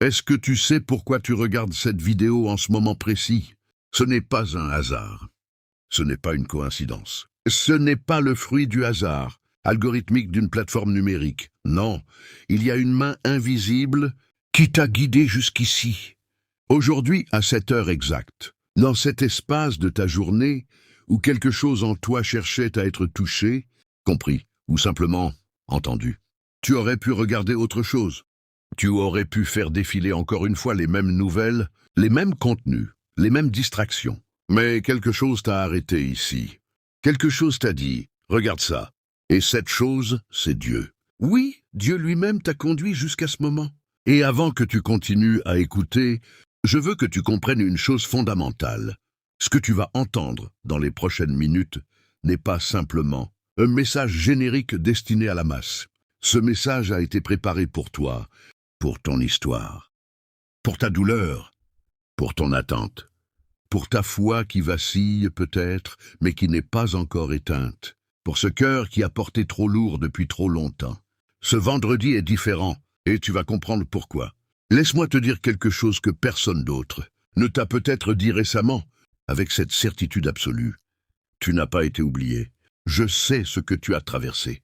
Est-ce que tu sais pourquoi tu regardes cette vidéo en ce moment précis? Ce n'est pas un hasard. Ce n'est pas une coïncidence. Ce n'est pas le fruit du hasard, algorithmique d'une plateforme numérique. Non, il y a une main invisible qui t'a guidé jusqu'ici. Aujourd'hui, à cette heure exacte, dans cet espace de ta journée où quelque chose en toi cherchait à être touché, compris, ou simplement entendu, tu aurais pu regarder autre chose. Tu aurais pu faire défiler encore une fois les mêmes nouvelles, les mêmes contenus, les mêmes distractions. Mais quelque chose t'a arrêté ici. Quelque chose t'a dit, regarde ça. Et cette chose, c'est Dieu. Oui, Dieu lui-même t'a conduit jusqu'à ce moment. Et avant que tu continues à écouter, je veux que tu comprennes une chose fondamentale. Ce que tu vas entendre dans les prochaines minutes n'est pas simplement un message générique destiné à la masse. Ce message a été préparé pour toi, pour ton histoire, pour ta douleur, pour ton attente, pour ta foi qui vacille peut-être, mais qui n'est pas encore éteinte, pour ce cœur qui a porté trop lourd depuis trop longtemps. Ce vendredi est différent, et tu vas comprendre pourquoi. Laisse-moi te dire quelque chose que personne d'autre ne t'a peut-être dit récemment, avec cette certitude absolue. Tu n'as pas été oublié. Je sais ce que tu as traversé.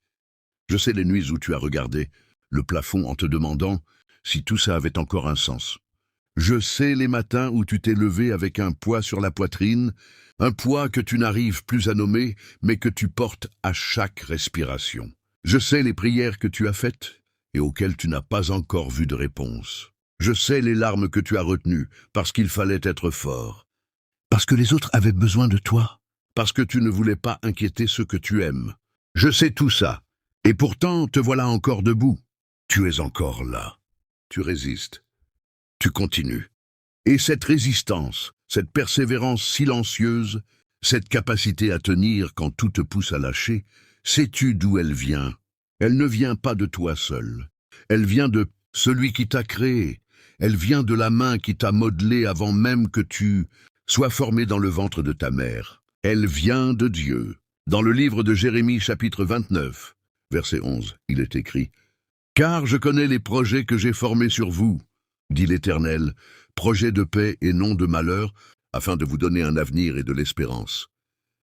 Je sais les nuits où tu as regardé le plafond en te demandant si tout ça avait encore un sens. Je sais les matins où tu t'es levé avec un poids sur la poitrine, un poids que tu n'arrives plus à nommer, mais que tu portes à chaque respiration. Je sais les prières que tu as faites et auxquelles tu n'as pas encore vu de réponse. Je sais les larmes que tu as retenues parce qu'il fallait être fort, parce que les autres avaient besoin de toi, parce que tu ne voulais pas inquiéter ceux que tu aimes. Je sais tout ça, et pourtant te voilà encore debout. Tu es encore là. Tu résistes. Tu continues. Et cette résistance, cette persévérance silencieuse, cette capacité à tenir quand tout te pousse à lâcher, sais-tu d'où elle vient? Elle ne vient pas de toi seul. Elle vient de celui qui t'a créé. Elle vient de la main qui t'a modelé avant même que tu sois formé dans le ventre de ta mère. Elle vient de Dieu. Dans le livre de Jérémie chapitre 29, verset 11, il est écrit « Car je connais les projets que j'ai formés sur vous, dit l'Éternel, projets de paix et non de malheur, afin de vous donner un avenir et de l'espérance. »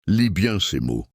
Lis bien ces mots.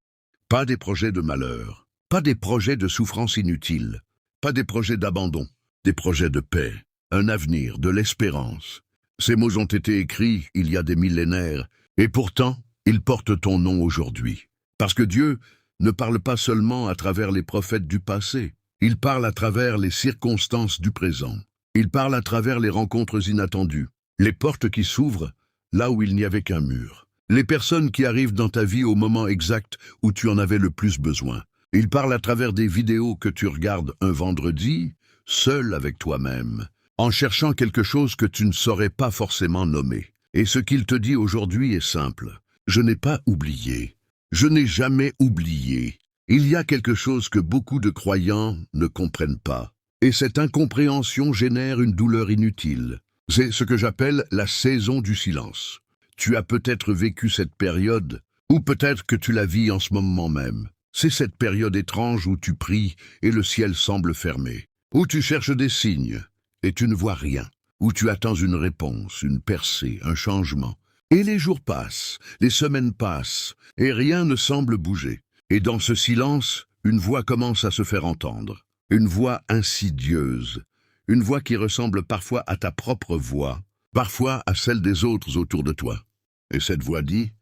Pas des projets de malheur, pas des projets de souffrance inutile, pas des projets d'abandon, des projets de paix, un avenir, de l'espérance. Ces mots ont été écrits il y a des millénaires, et pourtant, ils portent ton nom aujourd'hui. Parce que Dieu ne parle pas seulement à travers les prophètes du passé, il parle à travers les circonstances du présent. Il parle à travers les rencontres inattendues, les portes qui s'ouvrent là où il n'y avait qu'un mur, les personnes qui arrivent dans ta vie au moment exact où tu en avais le plus besoin. Il parle à travers des vidéos que tu regardes un vendredi, seul avec toi-même, en cherchant quelque chose que tu ne saurais pas forcément nommer. Et ce qu'il te dit aujourd'hui est simple. Je n'ai pas oublié. Je n'ai jamais oublié. Il y a quelque chose que beaucoup de croyants ne comprennent pas. Et cette incompréhension génère une douleur inutile. C'est ce que j'appelle la saison du silence. Tu as peut-être vécu cette période, ou peut-être que tu la vis en ce moment même. C'est cette période étrange où tu pries et le ciel semble fermé, où tu cherches des signes et tu ne vois rien, où tu attends une réponse, une percée, un changement. Et les jours passent, les semaines passent, et rien ne semble bouger. Et dans ce silence, une voix commence à se faire entendre. Une voix insidieuse, une voix qui ressemble parfois à ta propre voix, parfois à celle des autres autour de toi. Et cette voix dit,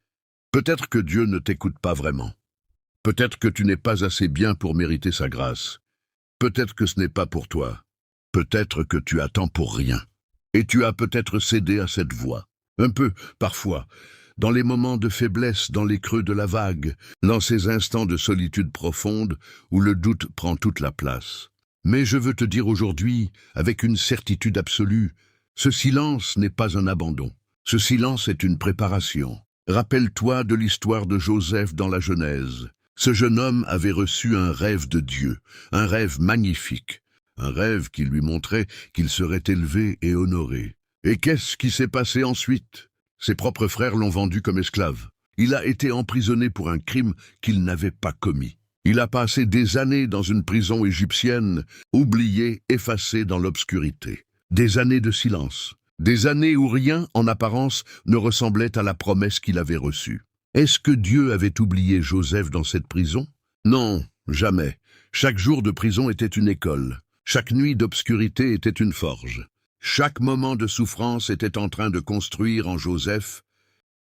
peut-être que Dieu ne t'écoute pas vraiment. Peut-être que tu n'es pas assez bien pour mériter sa grâce. Peut-être que ce n'est pas pour toi. Peut-être que tu attends pour rien. Et tu as peut-être cédé à cette voix. Un peu, parfois, dans les moments de faiblesse, dans les creux de la vague, dans ces instants de solitude profonde où le doute prend toute la place. Mais je veux te dire aujourd'hui, avec une certitude absolue, ce silence n'est pas un abandon. Ce silence est une préparation. Rappelle-toi de l'histoire de Joseph dans la Genèse. Ce jeune homme avait reçu un rêve de Dieu, un rêve magnifique, un rêve qui lui montrait qu'il serait élevé et honoré. Et qu'est-ce qui s'est passé ensuite ? Ses propres frères l'ont vendu comme esclave. Il a été emprisonné pour un crime qu'il n'avait pas commis. Il a passé des années dans une prison égyptienne, oublié, effacé dans l'obscurité. des années de silence, des années où rien, en apparence, ne ressemblait à la promesse qu'il avait reçue. Est-ce que Dieu avait oublié Joseph dans cette prison? Non, jamais. Chaque jour de prison était une école. Chaque nuit d'obscurité était une forge. Chaque moment de souffrance était en train de construire en Joseph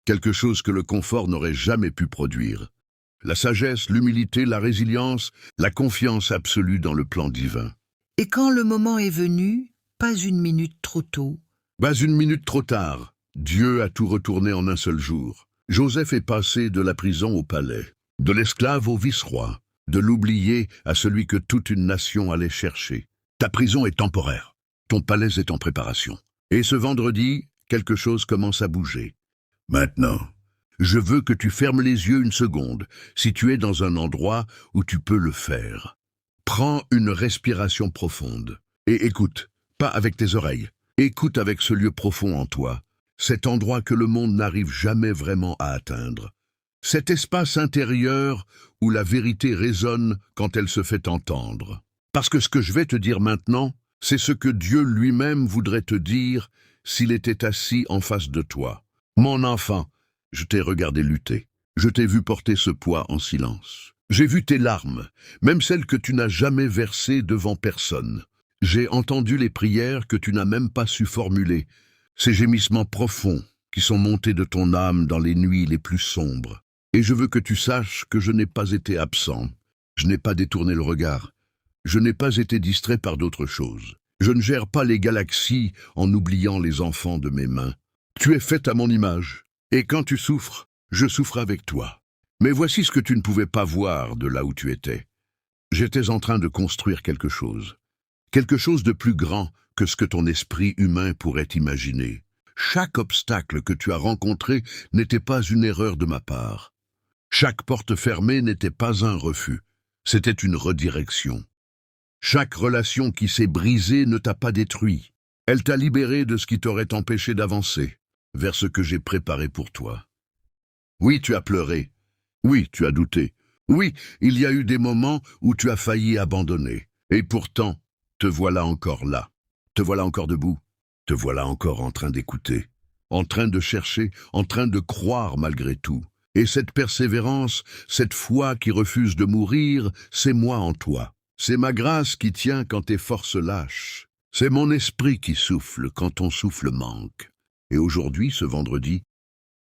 quelque chose que le confort n'aurait jamais pu produire. La sagesse, l'humilité, la résilience, la confiance absolue dans le plan divin. Et quand le moment est venu, pas une minute trop tôt. Pas une minute trop tard, Dieu a tout retourné en un seul jour. Joseph est passé de la prison au palais, de l'esclave au vice-roi, de l'oublié à celui que toute une nation allait chercher. Ta prison est temporaire, ton palais est en préparation. Et ce vendredi, quelque chose commence à bouger. Maintenant, je veux que tu fermes les yeux une seconde, si tu es dans un endroit où tu peux le faire. Prends une respiration profonde et écoute, pas avec tes oreilles, écoute avec ce lieu profond en toi, cet endroit que le monde n'arrive jamais vraiment à atteindre. Cet espace intérieur où la vérité résonne quand elle se fait entendre. Parce que ce que je vais te dire maintenant, c'est ce que Dieu lui-même voudrait te dire s'il était assis en face de toi. Mon enfant, je t'ai regardé lutter. Je t'ai vu porter ce poids en silence. J'ai vu tes larmes, même celles que tu n'as jamais versées devant personne. J'ai entendu les prières que tu n'as même pas su formuler, ces gémissements profonds qui sont montés de ton âme dans les nuits les plus sombres. Et je veux que tu saches que je n'ai pas été absent. Je n'ai pas détourné le regard. Je n'ai pas été distrait par d'autres choses. Je ne gère pas les galaxies en oubliant les enfants de mes mains. Tu es faite à mon image, et quand tu souffres, je souffre avec toi. Mais voici ce que tu ne pouvais pas voir de là où tu étais. J'étais en train de construire quelque chose de plus grand que ce que ton esprit humain pourrait imaginer. Chaque obstacle que tu as rencontré n'était pas une erreur de ma part. Chaque porte fermée n'était pas un refus, c'était une redirection. Chaque relation qui s'est brisée ne t'a pas détruit. Elle t'a libéré de ce qui t'aurait empêché d'avancer vers ce que j'ai préparé pour toi. Oui, tu as pleuré. Oui, tu as douté. Oui, il y a eu des moments où tu as failli abandonner. Et pourtant, te voilà encore là. Te voilà encore debout. Te voilà encore en train d'écouter. En train de chercher, en train de croire malgré tout. Et cette persévérance, cette foi qui refuse de mourir, c'est moi en toi. C'est ma grâce qui tient quand tes forces lâchent. C'est mon esprit qui souffle quand ton souffle manque. Et aujourd'hui, ce vendredi,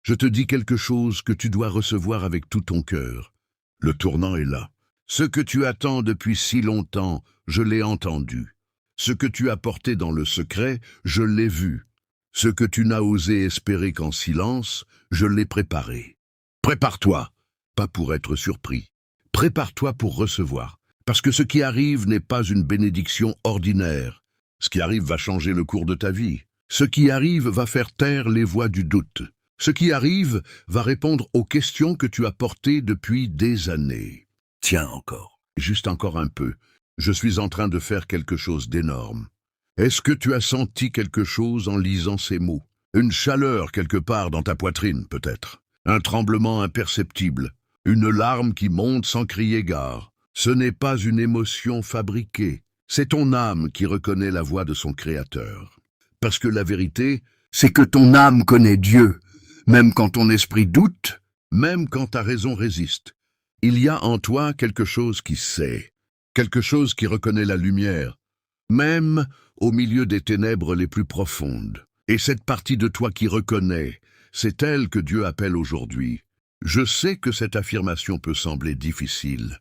je te dis quelque chose que tu dois recevoir avec tout ton cœur. Le tournant est là. Ce que tu attends depuis si longtemps, je l'ai entendu. Ce que tu as porté dans le secret, je l'ai vu. Ce que tu n'as osé espérer qu'en silence, je l'ai préparé. Prépare-toi, pas pour être surpris. Prépare-toi pour recevoir. Parce que ce qui arrive n'est pas une bénédiction ordinaire. Ce qui arrive va changer le cours de ta vie. Ce qui arrive va faire taire les voix du doute. Ce qui arrive va répondre aux questions que tu as portées depuis des années. Tiens encore. Juste encore un peu. Je suis en train de faire quelque chose d'énorme. Est-ce que tu as senti quelque chose en lisant ces mots? Une chaleur quelque part dans ta poitrine, peut-être. Un tremblement imperceptible. Une larme qui monte sans crier gare. Ce n'est pas une émotion fabriquée. C'est ton âme qui reconnaît la voix de son Créateur. Parce que la vérité, c'est que ton âme connaît Dieu, même quand ton esprit doute, même quand ta raison résiste. Il y a en toi quelque chose qui sait, quelque chose qui reconnaît la lumière, même au milieu des ténèbres les plus profondes. Et cette partie de toi qui reconnaît, c'est elle que Dieu appelle aujourd'hui. Je sais que cette affirmation peut sembler difficile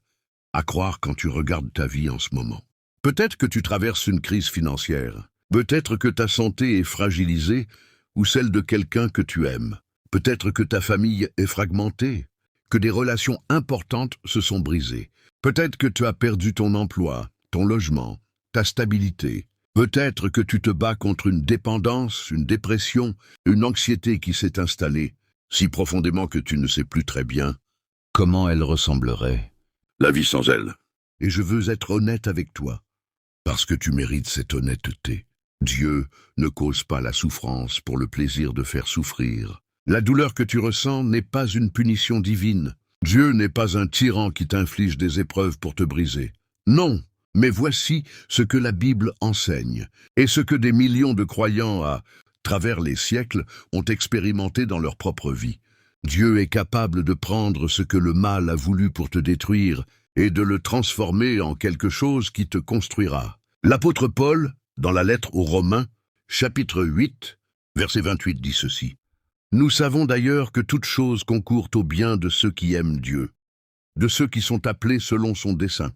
à croire quand tu regardes ta vie en ce moment. Peut-être que tu traverses une crise financière. Peut-être que ta santé est fragilisée ou celle de quelqu'un que tu aimes. Peut-être que ta famille est fragmentée, que des relations importantes se sont brisées. Peut-être que tu as perdu ton emploi, ton logement, ta stabilité. Peut-être que tu te bats contre une dépendance, une dépression, une anxiété qui s'est installée, si profondément que tu ne sais plus très bien comment elle ressemblerait. La vie sans elle. Et je veux être honnête avec toi, parce que tu mérites cette honnêteté. Dieu ne cause pas la souffrance pour le plaisir de faire souffrir. La douleur que tu ressens n'est pas une punition divine. Dieu n'est pas un tyran qui t'inflige des épreuves pour te briser. Non, Mais voici ce que la Bible enseigne, et ce que des millions de croyants à travers les siècles ont expérimenté dans leur propre vie. Dieu est capable de prendre ce que le mal a voulu pour te détruire et de le transformer en quelque chose qui te construira. L'apôtre Paul, dans la lettre aux Romains, chapitre 8, verset 28 dit ceci. « Nous savons d'ailleurs que toute chose concourt au bien de ceux qui aiment Dieu, de ceux qui sont appelés selon son dessein.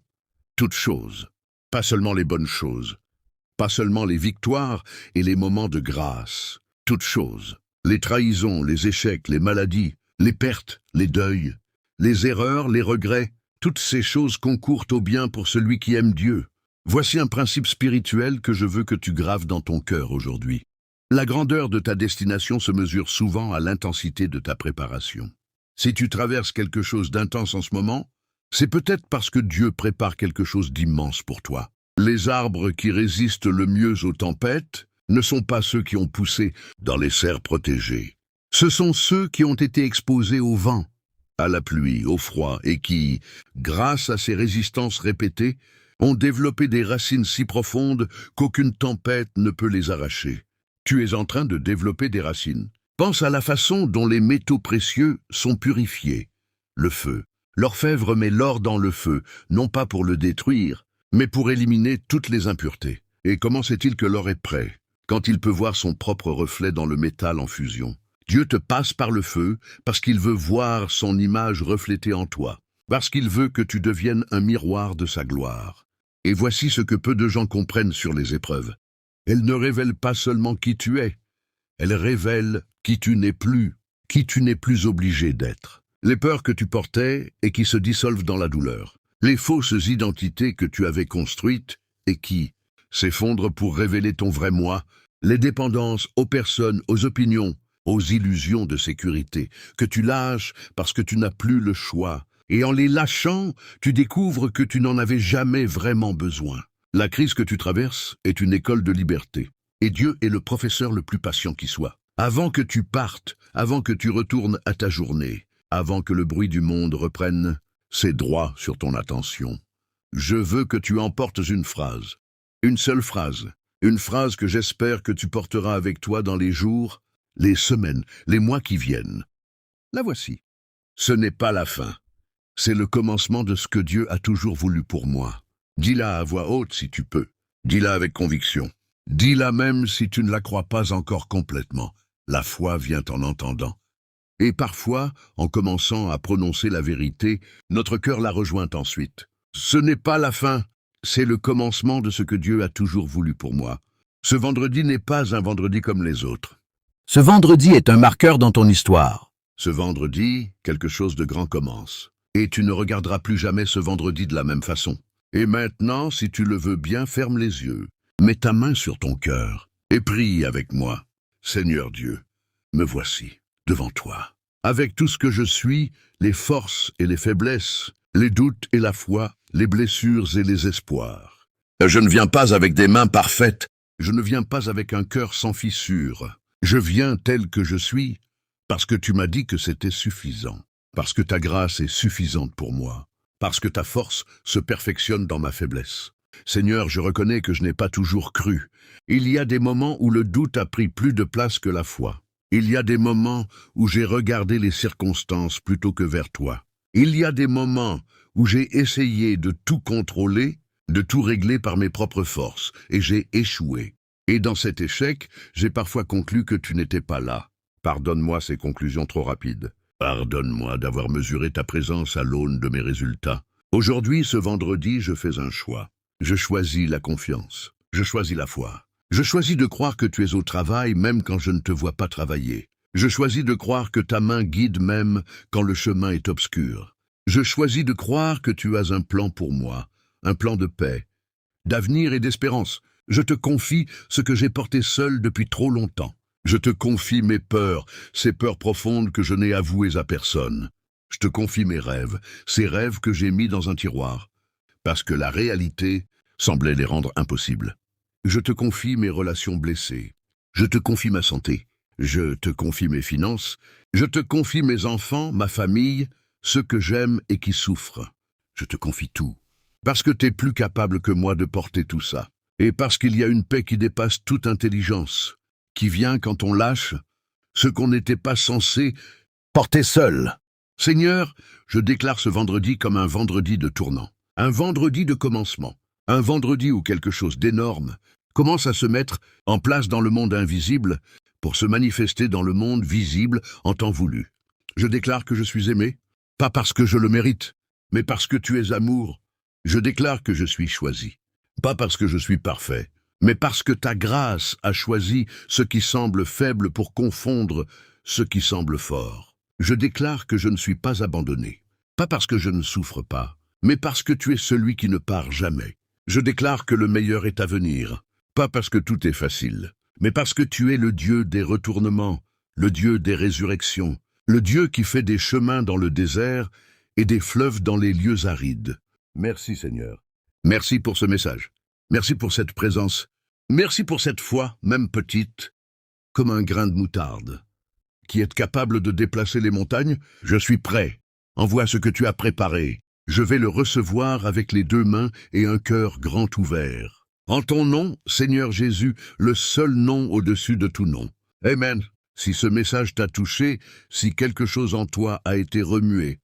Toutes choses, pas seulement les bonnes choses, pas seulement les victoires et les moments de grâce, toutes choses, les trahisons, les échecs, les maladies, les pertes, les deuils, les erreurs, les regrets, toutes ces choses concourent au bien pour celui qui aime Dieu. Voici un principe spirituel que je veux que tu graves dans ton cœur aujourd'hui. La grandeur de ta destination se mesure souvent à l'intensité de ta préparation. Si tu traverses quelque chose d'intense en ce moment, c'est peut-être parce que Dieu prépare quelque chose d'immense pour toi. Les arbres qui résistent le mieux aux tempêtes ne sont pas ceux qui ont poussé dans les serres protégées. Ce sont ceux qui ont été exposés au vent, à la pluie, au froid, et qui, grâce à ces résistances répétées, ont développé des racines si profondes qu'aucune tempête ne peut les arracher. Tu es en train de développer des racines. Pense à la façon dont les métaux précieux sont purifiés. Le feu. L'orfèvre met l'or dans le feu, non pas pour le détruire, mais pour éliminer toutes les impuretés. Et comment sait-il que l'or est prêt, quand il peut voir son propre reflet dans le métal en fusion? Dieu te passe par le feu parce qu'il veut voir son image reflétée en toi, parce qu'il veut que tu deviennes un miroir de sa gloire. Et voici ce que peu de gens comprennent sur les épreuves. Elles ne révèlent pas seulement qui tu es, elles révèlent qui tu n'es plus obligé d'être. Les peurs que tu portais et qui se dissolvent dans la douleur. Les fausses identités que tu avais construites et qui s'effondrent pour révéler ton vrai moi. Les dépendances aux personnes, aux opinions, aux illusions de sécurité que tu lâches parce que tu n'as plus le choix. Et en les lâchant, tu découvres que tu n'en avais jamais vraiment besoin. La crise que tu traverses est une école de liberté. Et Dieu est le professeur le plus patient qui soit. Avant que tu partes, avant que tu retournes à ta journée, avant que le bruit du monde reprenne ses droits sur ton attention, je veux que tu emportes une phrase, une seule phrase, une phrase que j'espère que tu porteras avec toi dans les jours, les semaines, les mois qui viennent. La voici. Ce n'est pas la fin. C'est le commencement de ce que Dieu a toujours voulu pour moi. Dis-la à voix haute si tu peux. Dis-la avec conviction. Dis-la même si tu ne la crois pas encore complètement. La foi vient en entendant. Et parfois, en commençant à prononcer la vérité, notre cœur la rejoint ensuite. Ce n'est pas la fin, c'est le commencement de ce que Dieu a toujours voulu pour moi. Ce vendredi n'est pas un vendredi comme les autres. Ce vendredi est un marqueur dans ton histoire. Ce vendredi, quelque chose de grand commence. Et tu ne regarderas plus jamais ce vendredi de la même façon. Et maintenant, si tu le veux bien, ferme les yeux. Mets ta main sur ton cœur et prie avec moi. Seigneur Dieu, me voici devant toi. Avec tout ce que je suis, les forces et les faiblesses, les doutes et la foi, les blessures et les espoirs. Je ne viens pas avec des mains parfaites. Je ne viens pas avec un cœur sans fissure. Je viens tel que je suis parce que tu m'as dit que c'était suffisant. Parce que ta grâce est suffisante pour moi. Parce que ta force se perfectionne dans ma faiblesse. Seigneur, je reconnais que je n'ai pas toujours cru. Il y a des moments où le doute a pris plus de place que la foi. Il y a des moments où j'ai regardé les circonstances plutôt que vers toi. Il y a des moments où j'ai essayé de tout contrôler, de tout régler par mes propres forces, et j'ai échoué. Et dans cet échec, j'ai parfois conclu que tu n'étais pas là. Pardonne-moi ces conclusions trop rapides. Pardonne-moi d'avoir mesuré ta présence à l'aune de mes résultats. Aujourd'hui, ce vendredi, je fais un choix. Je choisis la confiance. Je choisis la foi. Je choisis de croire que tu es au travail même quand je ne te vois pas travailler. Je choisis de croire que ta main guide même quand le chemin est obscur. Je choisis de croire que tu as un plan pour moi, un plan de paix, d'avenir et d'espérance. Je te confie ce que j'ai porté seul depuis trop longtemps. Je te confie mes peurs, ces peurs profondes que je n'ai avouées à personne. Je te confie mes rêves, ces rêves que j'ai mis dans un tiroir, parce que la réalité semblait les rendre impossibles. Je te confie mes relations blessées. Je te confie ma santé. Je te confie mes finances. Je te confie mes enfants, ma famille, ceux que j'aime et qui souffrent. Je te confie tout. Parce que t'es plus capable que moi de porter tout ça. Et parce qu'il y a une paix qui dépasse toute intelligence, qui vient quand on lâche ce qu'on n'était pas censé Portez seul. Seigneur, je déclare ce vendredi comme un vendredi de tournant, un vendredi de commencement, un vendredi où quelque chose d'énorme commence à se mettre en place dans le monde invisible pour se manifester dans le monde visible en temps voulu. Je déclare que je suis aimé, pas parce que je le mérite, mais parce que tu es amour. Je déclare que je suis choisi, pas parce que je suis parfait, mais parce que ta grâce a choisi ce qui semble faible pour confondre ce qui semble fort. Je déclare que je ne suis pas abandonné, pas parce que je ne souffre pas, mais parce que tu es celui qui ne part jamais. Je déclare que le meilleur est à venir, pas parce que tout est facile, mais parce que tu es le Dieu des retournements, le Dieu des résurrections, le Dieu qui fait des chemins dans le désert et des fleuves dans les lieux arides. Merci Seigneur. Merci pour ce message. Merci pour cette présence. Merci pour cette foi, même petite, comme un grain de moutarde, qui est capable de déplacer les montagnes. Je suis prêt. Envoie ce que tu as préparé. Je vais le recevoir avec les 2 mains et un cœur grand ouvert. En ton nom, Seigneur Jésus, le seul nom au-dessus de tout nom. Amen. Si ce message t'a touché, si quelque chose en toi a été remué,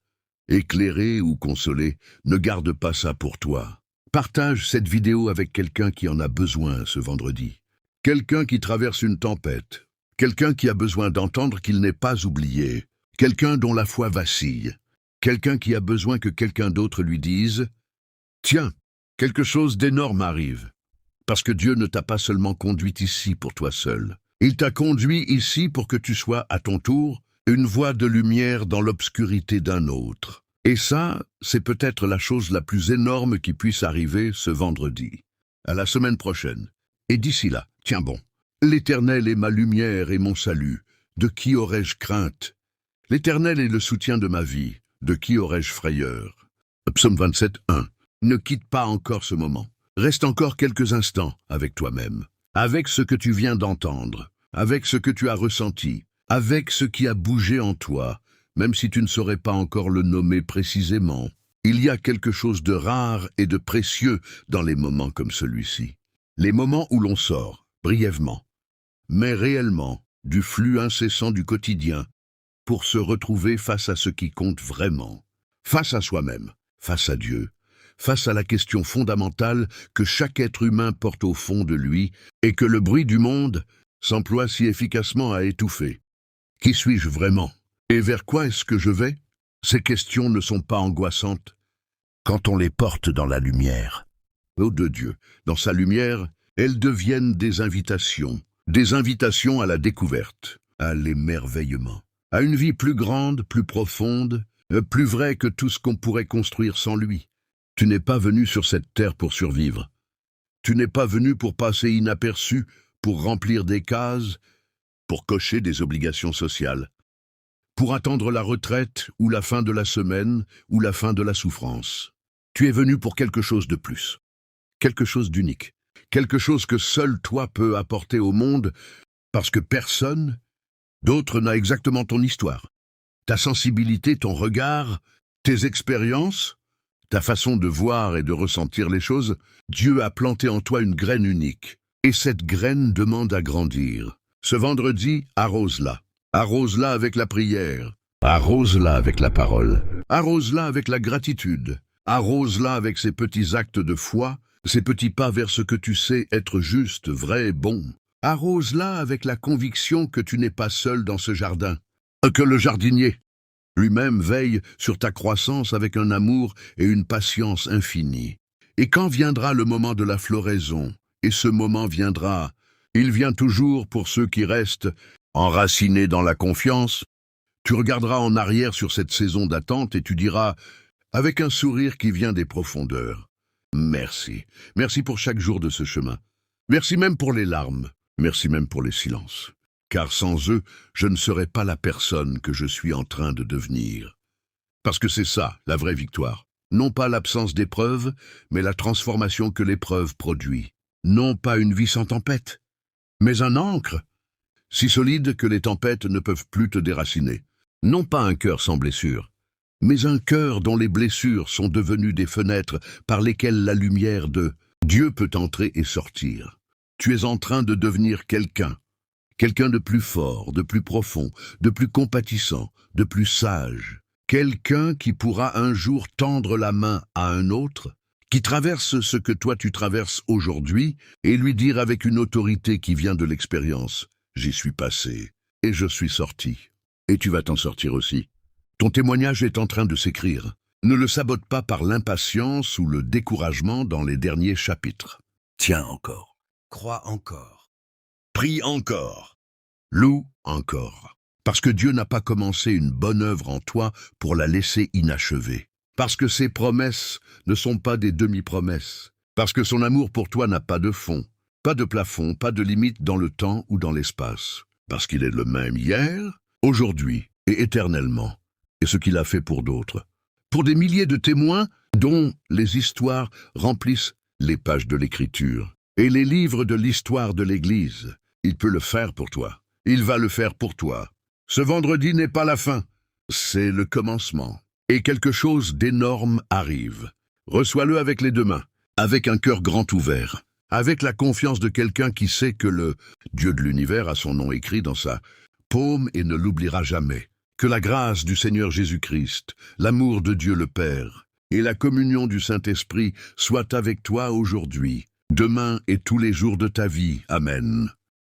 éclairé ou consolé, ne garde pas ça pour toi. Partage cette vidéo avec quelqu'un qui en a besoin ce vendredi. Quelqu'un qui traverse une tempête. Quelqu'un qui a besoin d'entendre qu'il n'est pas oublié. Quelqu'un dont la foi vacille. Quelqu'un qui a besoin que quelqu'un d'autre lui dise « Tiens, quelque chose d'énorme arrive. » Parce que Dieu ne t'a pas seulement conduit ici pour toi seul. Il t'a conduit ici pour que tu sois, à ton tour, une voie de lumière dans l'obscurité d'un autre. Et ça, c'est peut-être la chose la plus énorme qui puisse arriver ce vendredi. À la semaine prochaine. Et d'ici là, tiens bon. L'Éternel est ma lumière et mon salut. De qui aurais-je crainte? L'Éternel est le soutien de ma vie. De qui aurais-je frayeur? Psaume 27, 1. Ne quitte pas encore ce moment. Reste encore quelques instants avec toi-même, avec ce que tu viens d'entendre, avec ce que tu as ressenti, avec ce qui a bougé en toi, même si tu ne saurais pas encore le nommer précisément. Il y a quelque chose de rare et de précieux dans les moments comme celui-ci. Les moments où l'on sort, brièvement, mais réellement, du flux incessant du quotidien, pour se retrouver face à ce qui compte vraiment, face à soi-même, face à Dieu, face à la question fondamentale que chaque être humain porte au fond de lui et que le bruit du monde s'emploie si efficacement à étouffer. Qui suis-je vraiment? Et vers quoi est-ce que je vais? Ces questions ne sont pas angoissantes quand on les porte dans la lumière. Ô de Dieu, dans sa lumière, elles deviennent des invitations à la découverte, à l'émerveillement, à une vie plus grande, plus profonde, plus vraie que tout ce qu'on pourrait construire sans lui. Tu n'es pas venu sur cette terre pour survivre. Tu n'es pas venu pour passer inaperçu, pour remplir des cases, pour cocher des obligations sociales, pour attendre la retraite ou la fin de la semaine ou la fin de la souffrance. Tu es venu pour quelque chose de plus, quelque chose d'unique, quelque chose que seul toi peux apporter au monde parce que personne d'autre n'a exactement ton histoire, ta sensibilité, ton regard, tes expériences, ta façon de voir et de ressentir les choses. Dieu a planté en toi une graine unique, et cette graine demande à grandir. Ce vendredi, arrose-la. Arrose-la avec la prière. Arrose-la avec la parole. Arrose-la avec la gratitude. Arrose-la avec ces petits actes de foi, ces petits pas vers ce que tu sais être juste, vrai, bon. Arrose-la avec la conviction que tu n'es pas seul dans ce jardin, que le jardinier lui-même veille sur ta croissance avec un amour et une patience infinie. Et quand viendra le moment de la floraison, et ce moment viendra, il vient toujours pour ceux qui restent enracinés dans la confiance, tu regarderas en arrière sur cette saison d'attente et tu diras, avec un sourire qui vient des profondeurs, « Merci, merci pour chaque jour de ce chemin. Merci même pour les larmes, merci même pour les silences. » Car sans eux, je ne serais pas la personne que je suis en train de devenir. Parce que c'est ça, la vraie victoire. Non pas l'absence d'épreuve, mais la transformation que l'épreuve produit. Non pas une vie sans tempête, mais un ancre, si solide que les tempêtes ne peuvent plus te déraciner. Non pas un cœur sans blessure, mais un cœur dont les blessures sont devenues des fenêtres par lesquelles la lumière de Dieu peut entrer et sortir. Tu es en train de devenir quelqu'un de plus fort, de plus profond, de plus compatissant, de plus sage. Quelqu'un qui pourra un jour tendre la main à un autre, qui traverse ce que toi tu traverses aujourd'hui, et lui dire avec une autorité qui vient de l'expérience, « J'y suis passé, et je suis sorti. » Et tu vas t'en sortir aussi. Ton témoignage est en train de s'écrire. Ne le sabote pas par l'impatience ou le découragement dans les derniers chapitres. Tiens encore. Crois encore. Prie encore. Loue encore. Parce que Dieu n'a pas commencé une bonne œuvre en toi pour la laisser inachevée. Parce que ses promesses ne sont pas des demi-promesses. Parce que son amour pour toi n'a pas de fond, pas de plafond, pas de limite dans le temps ou dans l'espace. Parce qu'il est le même hier, aujourd'hui et éternellement. Et ce qu'il a fait pour d'autres. Pour des milliers de témoins dont les histoires remplissent les pages de l'Écriture et les livres de l'histoire de l'Église. Il peut le faire pour toi. Il va le faire pour toi. Ce vendredi n'est pas la fin, c'est le commencement. Et quelque chose d'énorme arrive. Reçois-le avec les deux mains, avec un cœur grand ouvert, avec la confiance de quelqu'un qui sait que le Dieu de l'univers a son nom écrit dans sa paume et ne l'oubliera jamais. Que la grâce du Seigneur Jésus-Christ, l'amour de Dieu le Père et la communion du Saint-Esprit soient avec toi aujourd'hui, demain et tous les jours de ta vie. Amen.